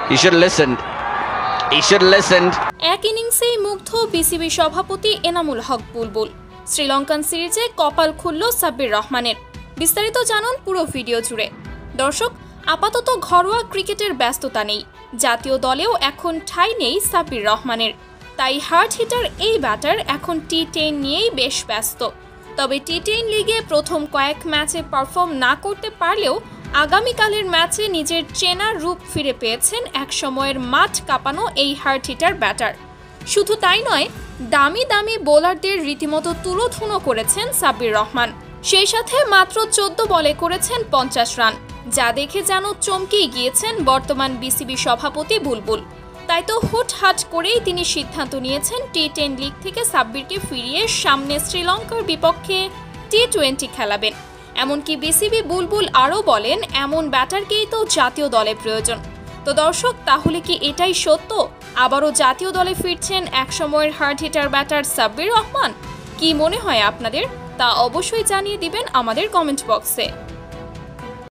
He should listen. He should listen. এক ইনিংসেই মুগ্ধ BCB সভাপতি এনামুল হক বুলবুল। শ্রীলঙ্কান সিরিজে কপাল খুলল সাব্বির রহমানের। বিস্তারিত জানুন পুরো ভিডিও জুড়ে। দর্শক, আপাতত ঘরোয়া ক্রিকেটের ব্যস্ততা নেই, জাতীয় দলেও এখন ঠাঁই নেই সাব্বির রহমানের। তাই হার্ড হিটার এই ব্যাটার এখন টি10 নিয়েই বেশ ব্যস্ত। তবে টি10 লিগে প্রথম কয়েক ম্যাচে পারফর্ম না করতে পারলেও আগামীকালের ম্যাচে নিজের চেনা রূপ ফিরে পেয়েছেন একসময়ের মাঠ কাঁপানো এই হার্ড হিটার ব্যাটার। শুধু তাই নয়, দামি দামি বোলারদের রীতিমতো তুলোধুনো করেছেন সাব্বির রহমান। সেই সাথে মাত্র 14 বলে করেছেন 50 রান, যা দেখে যেন চমকেই গিয়েছেন বর্তমান বিসিবি সভাপতি বুলবুল। তাই তো হুটহাট করেই তিনি সিদ্ধান্ত নিয়েছেন টি10 লিগ থেকে সাব্বিরকে ফিরিয়ে সামনে শ্রীলঙ্কার বিপক্ষে টি20 খেলাবেন। এমনকি বিসিবি বুলবুল আরও বলেন, এমন ব্যাটারকেই তো জাতীয় দলে প্রয়োজন। তো দর্শক, তাহলে কি এটাই সত্য? আবারও জাতীয় দলে ফিরছেন একসময়ের hard hitter batter Sabbir Rahman? কি মনে হয় আপনাদের? তা অবশ্যই জানিয়ে দিবেন আমাদের কমেন্ট বক্সে।